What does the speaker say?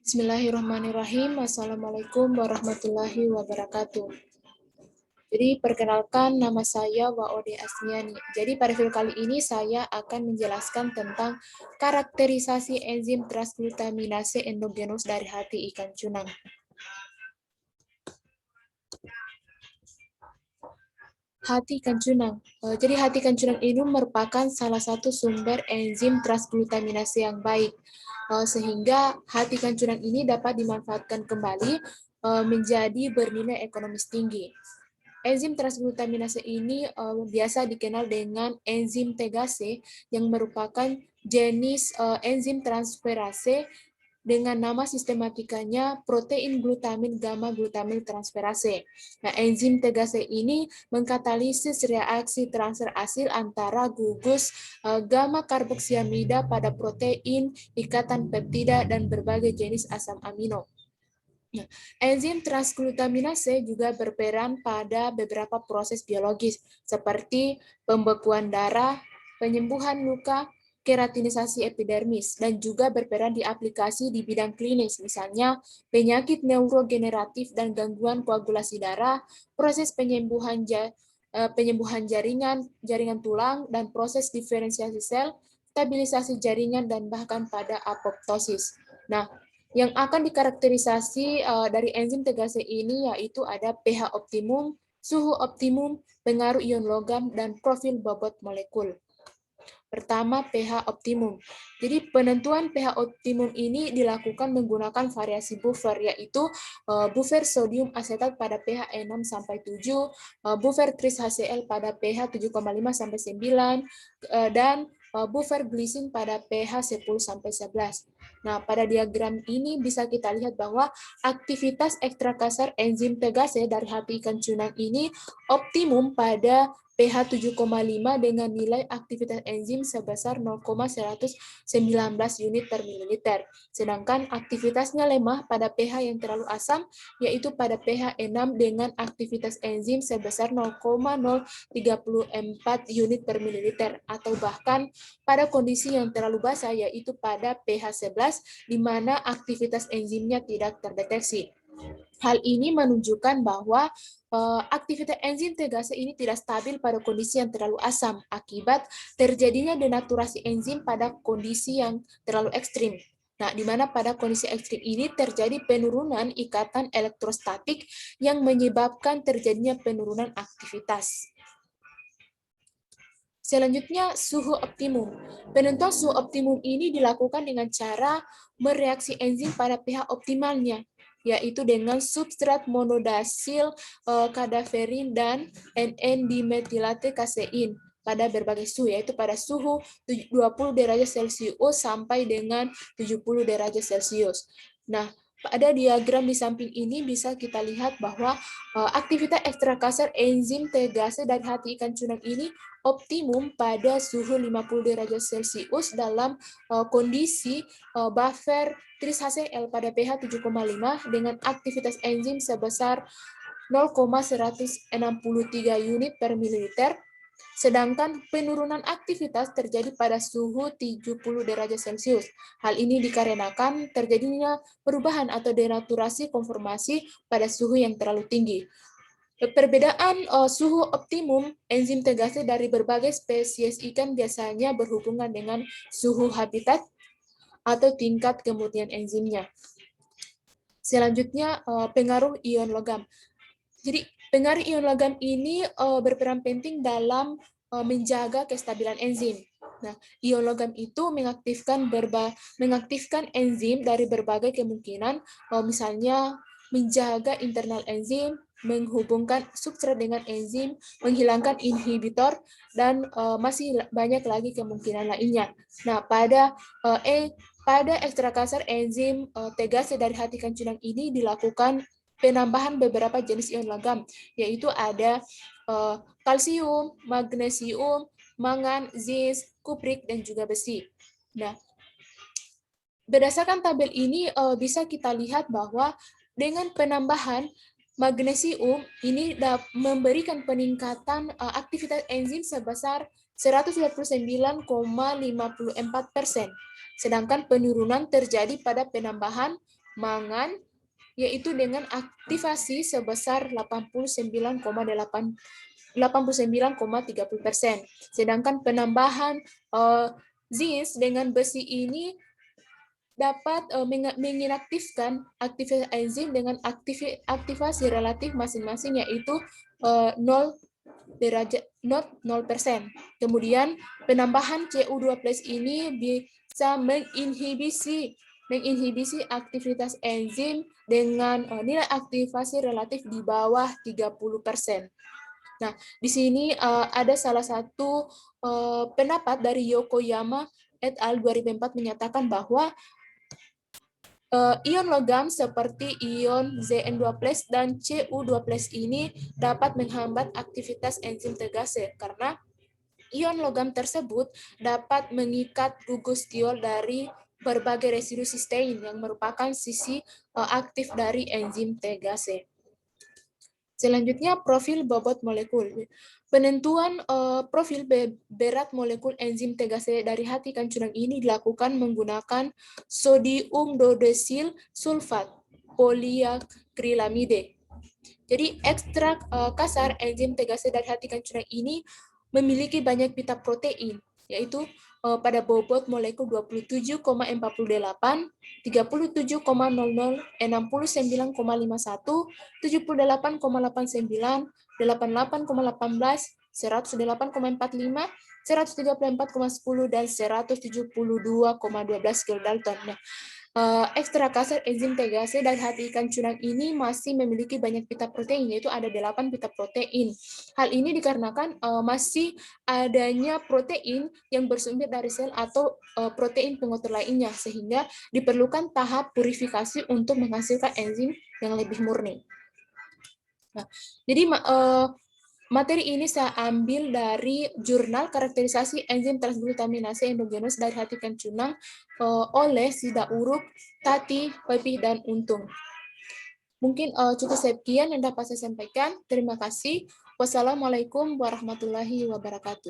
Bismillahirrahmanirrahim. Assalamualaikum warahmatullahi wabarakatuh. Jadi perkenalkan, nama saya Waode Asmiani. Jadi pada video kali ini saya akan menjelaskan tentang karakterisasi enzim transglutaminase endogenus dari hati ikan cunang. Hati ikan cunang. Jadi hati ikan cunang ini merupakan salah satu sumber enzim transglutaminase yang baik, sehingga hati ikan cunang ini dapat dimanfaatkan kembali menjadi bernilai ekonomis tinggi. Enzim transglutaminase ini biasa dikenal dengan enzim Tegase yang merupakan jenis enzim transferase dengan nama sistematikanya protein glutamin gamma glutamin transferase. Nah, enzim Tegase ini mengkatalisis reaksi transfer asil antara gugus gamma karboksiamida pada protein, ikatan peptida, dan berbagai jenis asam amino. Nah, enzim transglutaminase juga berperan pada beberapa proses biologis seperti pembekuan darah, penyembuhan luka, keratinisasi epidermis, dan juga berperan di aplikasi di bidang klinis, misalnya penyakit neurogeneratif dan gangguan koagulasi darah, proses penyembuhan jaringan tulang, dan proses diferensiasi sel, stabilisasi jaringan, dan bahkan pada apoptosis. Nah, yang akan dikarakterisasi dari enzim Tegase ini yaitu ada pH optimum, suhu optimum, pengaruh ion logam, dan profil bobot molekul. Pertama, pH optimum. Jadi penentuan pH optimum ini dilakukan menggunakan variasi buffer, yaitu buffer sodium asetat pada pH 6 sampai 7, buffer tris HCl pada pH 7,5 sampai 9, dan buffer glisin pada pH 10 sampai 11. Nah, pada diagram ini bisa kita lihat bahwa aktivitas ekstrakasar enzim Tegase dari hati ikan cunang ini optimum pada pH 7,5 dengan nilai aktivitas enzim sebesar 0,119 unit per mililiter. Sedangkan aktivitasnya lemah pada pH yang terlalu asam, yaitu pada pH 6 dengan aktivitas enzim sebesar 0,034 unit per mililiter, atau bahkan pada kondisi yang terlalu basah, yaitu pada pH 11, di mana aktivitas enzimnya tidak terdeteksi. Hal ini menunjukkan bahwa aktivitas enzim Tegase ini tidak stabil pada kondisi yang terlalu asam akibat terjadinya denaturasi enzim pada kondisi yang terlalu ekstrim. Nah, di mana pada kondisi ekstrim ini terjadi penurunan ikatan elektrostatik yang menyebabkan terjadinya penurunan aktivitas. Selanjutnya, suhu optimum. Penentuan suhu optimum ini dilakukan dengan cara mereaksi enzim pada pH optimalnya, yaitu dengan substrat monodasil kadaverin dan NN-dimetilate kasein pada berbagai suhu, yaitu pada suhu 20 derajat Celcius sampai dengan 70 derajat Celcius. Nah, pada diagram di samping ini bisa kita lihat bahwa aktivitas ekstrakasar enzim Tegase dari hati ikan cunang ini optimum pada suhu 50 derajat Celcius dalam kondisi buffer tris HCl pada pH 7,5 dengan aktivitas enzim sebesar 0,163 unit per mililiter. Sedangkan penurunan aktivitas terjadi pada suhu 70 derajat Celcius. Hal ini dikarenakan terjadinya perubahan atau denaturasi konformasi pada suhu yang terlalu tinggi. Perbedaan suhu optimum enzim Tegase dari berbagai spesies ikan biasanya berhubungan dengan suhu habitat atau tingkat kemurnian enzimnya. Selanjutnya, pengaruh ion logam. Jadi, pengaruh ion logam ini berperan penting dalam menjaga kestabilan enzim. Nah, ion logam itu mengaktifkan enzim dari berbagai kemungkinan, misalnya menjaga internal enzim, menghubungkan substrat dengan enzim, menghilangkan inhibitor, dan masih banyak lagi kemungkinan lainnya. Nah, pada ekstrakasar enzim Tegase dari hati ikan cunang ini dilakukan penambahan beberapa jenis ion logam, yaitu ada kalsium, magnesium, mangan, zink, kuprik, dan juga besi. Nah, berdasarkan tabel ini bisa kita lihat bahwa dengan penambahan magnesium ini memberikan peningkatan aktivitas enzim sebesar 129,54%. Sedangkan penurunan terjadi pada penambahan mangan, yaitu dengan aktivasi sebesar 89,30%. Sedangkan penambahan zins dengan besi ini dapat menginaktifkan aktivitas enzim dengan aktivasi relatif masing-masing, yaitu 0 derajat 0%. Kemudian penambahan CU2+ ini bisa menginhibisi aktivitas enzim dengan nilai aktivasi relatif di bawah 30%. Nah, di sini ada salah satu pendapat dari Yokoyama et al. 2004 menyatakan bahwa ion logam seperti ion Zn2+ dan Cu2+ ini dapat menghambat aktivitas enzim Tegase karena ion logam tersebut dapat mengikat gugus tiol dari berbagai residu sistein yang merupakan sisi aktif dari enzim Tegase. Selanjutnya, profil bobot molekul. Penentuan profil berat molekul enzim Tegase dari hati ikan cundang ini dilakukan menggunakan sodium dodesil sulfat poliakrilamide. Jadi ekstrak kasar enzim Tegase dari hati ikan cundang ini memiliki banyak pita protein, yaitu pada bobot molekul 27,48, 37,00, 69,51, 78,89, 88,18, 108,45, 134,10, dan 172,12 kilodalton. Nah, ekstra kasar enzim Tegase dari hati ikan cundang ini masih memiliki banyak pita protein, yaitu ada 8 pita protein. Hal ini dikarenakan masih adanya protein yang bersumber dari sel atau protein pengotor lainnya, sehingga diperlukan tahap purifikasi untuk menghasilkan enzim yang lebih murni. Nah, jadi materi ini saya ambil dari jurnal karakterisasi enzim transglutaminase endogenus dari hati ikan cundang oleh Sidauruk, Tati, Pepih, dan Untung. Mungkin cukup sekian yang dapat saya sampaikan. Terima kasih. Wassalamualaikum warahmatullahi wabarakatuh.